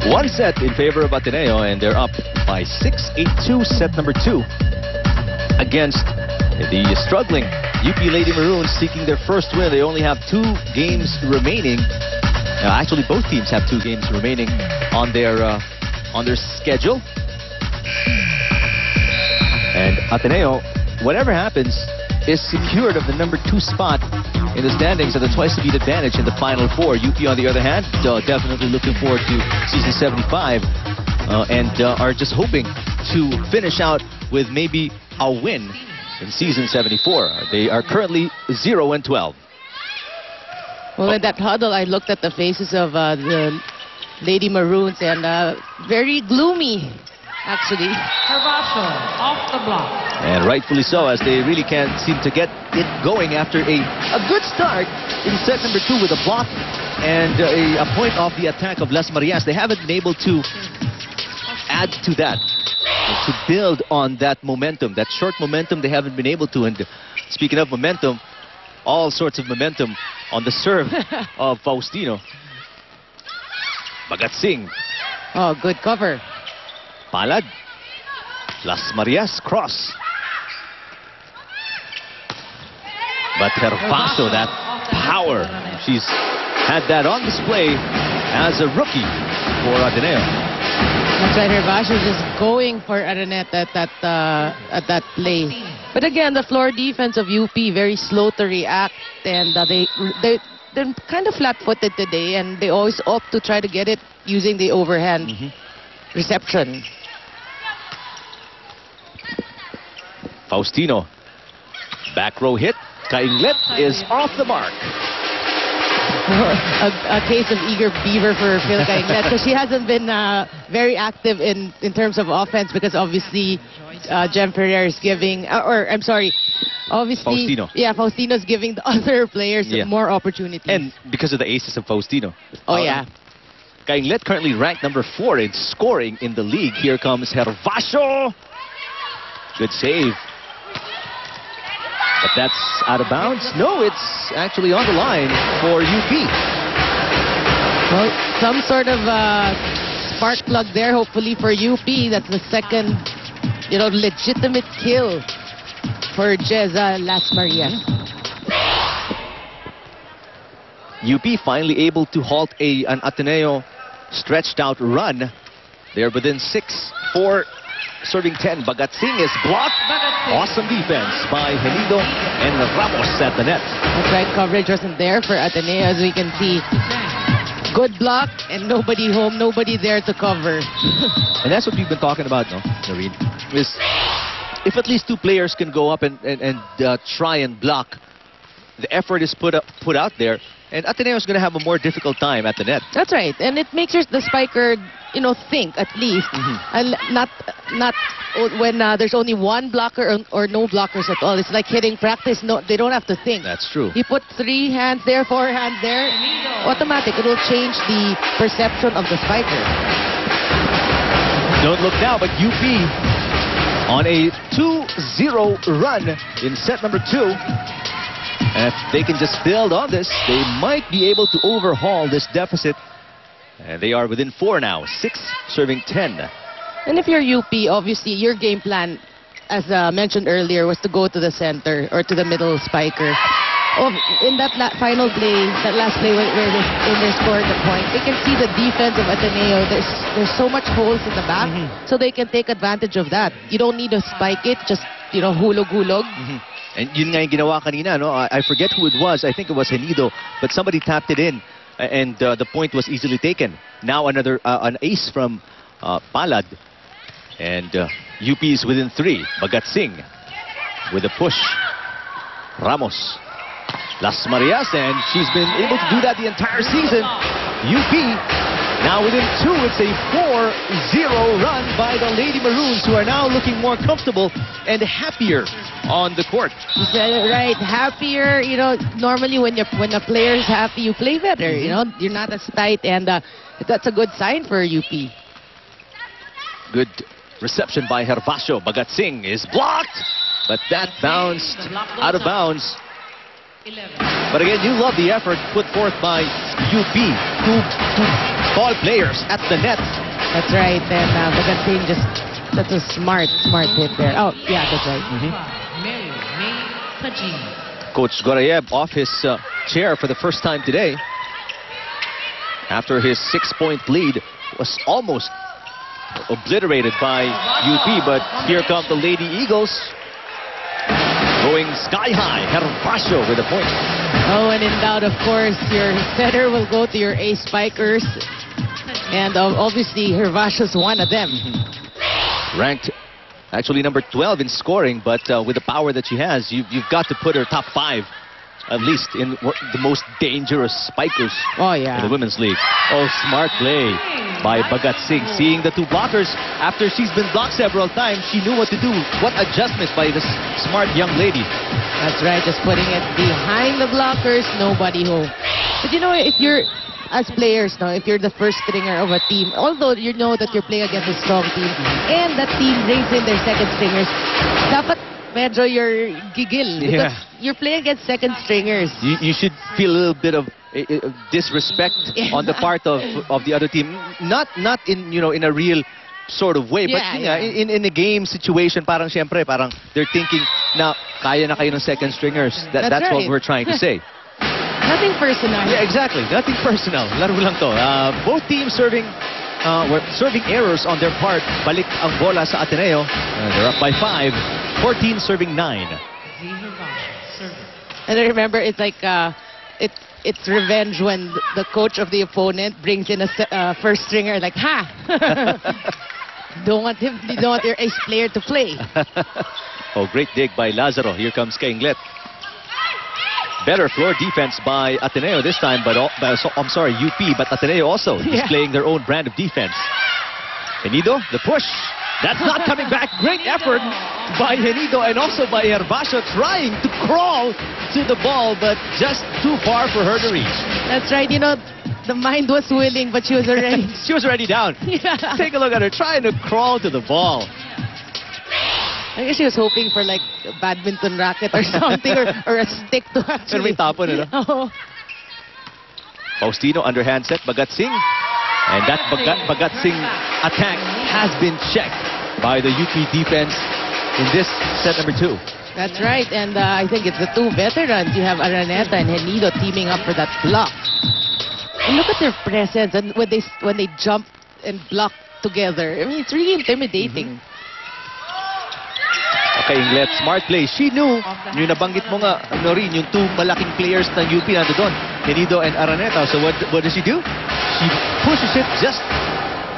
One set in favor of Ateneo, and they're up by 6-8-2, set number 2 against the struggling UP Lady Maroons, seeking their first win. They only have 2 games remaining. Actually, both teams have 2 games remaining on their schedule. And Ateneo, whatever happens, is secured of the number 2 spot in the standings at a twice-a-beat advantage in the Final Four. UP, on the other hand, definitely looking forward to season 75 and are just hoping to finish out with maybe a win in season 74. They are currently 0-12. Well, in that huddle, I looked at the faces of the Lady Maroons, and very gloomy, actually. Herbacho off the block. And rightfully so, as they really can't seem to get it going after a good start in set number 2 with a block and a point off the attack of Las Marias. They haven't been able to add to that, to build on that momentum, that short momentum. They haven't been able to. And speaking of momentum, all sorts of momentum on the serve of Faustino. Bagatsing. Oh, good cover. Palad. Las Marias cross. But Herbacho, that power, she's had that on display as a rookie for Ateneo. That's right, Herbacho just going for Araneta at that play. But again, the floor defense of UP very slow to react, and they're kind of flat-footed today, and they always opt to try to get it using the overhand reception. Faustino, back row hit. Kainglet is off the mark. A case of eager beaver for Phil Kainglet, because she hasn't been very active in terms of offense, because obviously Jem Ferrer is giving, obviously Faustino. Yeah, Faustino's giving the other players more opportunities. And because of the aces of Faustino. Oh, yeah. Kainglet currently ranked number 4 in scoring in the league. Here comes Herbacho. Good save. But that's out of bounds. No, it's actually on the line for UP. Well, some sort of spark plug there, hopefully, for UP. That's the second, legitimate kill for Jeza Las Marias. UP finally able to halt an Ateneo stretched out run. They're within 6, 4, serving 10. Bagatsing is blocked. Awesome defense by Henido and Ramos at the net. That's right, coverage wasn't there for Ateneo, as we can see. Good block and nobody home, nobody there to cover. And that's what we've been talking about, no, Noreen? Is if at least 2 players can go up and try and block, the effort is put out there, and Ateneo is going to have a more difficult time at the net. That's right, and it makes the spiker, think at least, and not when there's only one blocker or no blockers at all. It's like hitting practice. No, they don't have to think. That's true. You put 3 hands there, 4 hands there, automatic. It will change the perception of the spiker. Don't look now, but UP on a 2-0 run in set number 2. And if they can just build on this, they might be able to overhaul this deficit. And they are within 4 now, 6 serving 10. And if you're UP, obviously your game plan, as mentioned earlier, was to go to the center or to the middle spiker. In that final play, that last play where they scored the point, they can see the defense of Ateneo. There's so much holes in the back, so they can take advantage of that. You don't need to spike it, just hulog-hulog. And yun nga yung ginawa kanina, no? I forget who it was. I think it was Henido, but somebody tapped it in, and the point was easily taken. Now another an ace from Palad, and UP is within 3. Bagatsing with a push. Ramos, Las Marias, and she's been able to do that the entire season. UP now within 2. It's a 4-0 run by the Lady Maroons, who are now looking more comfortable and happier on the court. You said it right, happier. Normally when a player is happy, you play better. You're not as tight, and that's a good sign for UP. Good reception by Herbacho. Bagatsing is blocked, but that bounced out of bounds. But again, you love the effort put forth by UP to tall players at the net. That's right. And Bagatsing that's a smart hit there. Oh, yeah, that's right. Coach Gorayev off his chair for the first time today. After his 6-point lead was almost obliterated by UP, but here come the Lady Eagles. Going sky high, Hervasio with a point. Oh, and in doubt, of course, your setter will go to your ace spikers. And obviously, Hervasio's one of them. Ranked actually number 12 in scoring, but with the power that she has, you've got to put her top 5, at least in the most dangerous spikers in the Women's League. Oh, smart play by Bagatsing. Seeing the 2 blockers, after she's been blocked several times, she knew what to do. What adjustments by this smart young lady. That's right, just putting it behind the blockers, nobody home. But you know, if you're, as players now, if you're the first stringer of a team, although you know that you're playing against a strong team, and that team brings in their second stringers, dapat medyo you're gigil because you're playing against second stringers. You should feel a little bit of disrespect on the part of the other team. Not in, you know, in a real sort of way, but in a game situation, parang syempre, parang they're thinking na kaya na kayo ng second stringers. That's right. What we're trying to say. Nothing personal. Yeah, exactly. Nothing personal. Laro lang to. Both teams serving errors on their part. Balik ang bola sa Ateneo. They're up by 5. 14 serving 9. And I remember, it's like it's revenge when the coach of the opponent brings in a first stringer. Like, don't want your ace player to play. Oh, great dig by Lazaro. Here comes Kainglet. Better floor defense by Ateneo this time, but I'm sorry, UP, but Ateneo also displaying their own brand of defense. Henido, the push. That's not coming back. Great effort by Henido and also by Hervasio, trying to crawl to the ball, but just too far for her to reach. That's right. You know, the mind was willing, but she was already... she was already down. Take a look at her, trying to crawl to the ball. I guess she was hoping for like a badminton racket or something, or a stick to actually... Faustino underhand set, Bagatsing. And that Bagatsing attack has been checked by the UP defense in this set number 2. That's right, and I think it's the 2 veterans. You have Araneta and Henido teaming up for that block. And look at their presence and when they jump and block together. I mean, it's really intimidating. Kainglet, smart play. She knew, yung nabanggit mo nga, Noreen, yung 2 malaking players ng UP nando doon, Henido and Araneta. So what does she do? She pushes it just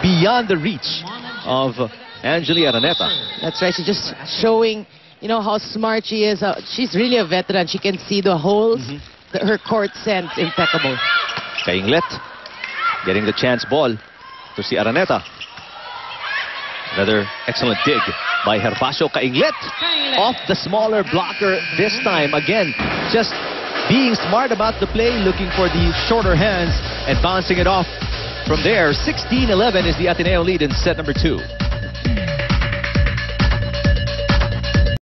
beyond the reach of Angeli Araneta. That's right. She's just showing, you know, how smart she is. She's really a veteran. She can see the holes. Her court sense, impeccable. Kainglet getting the chance ball to si Araneta. Another excellent dig by Hervasio. Kainglet off the smaller blocker this time. Again, just being smart about the play, looking for the shorter hands and bouncing it off. From there, 16-11 is the Ateneo lead in set number 2.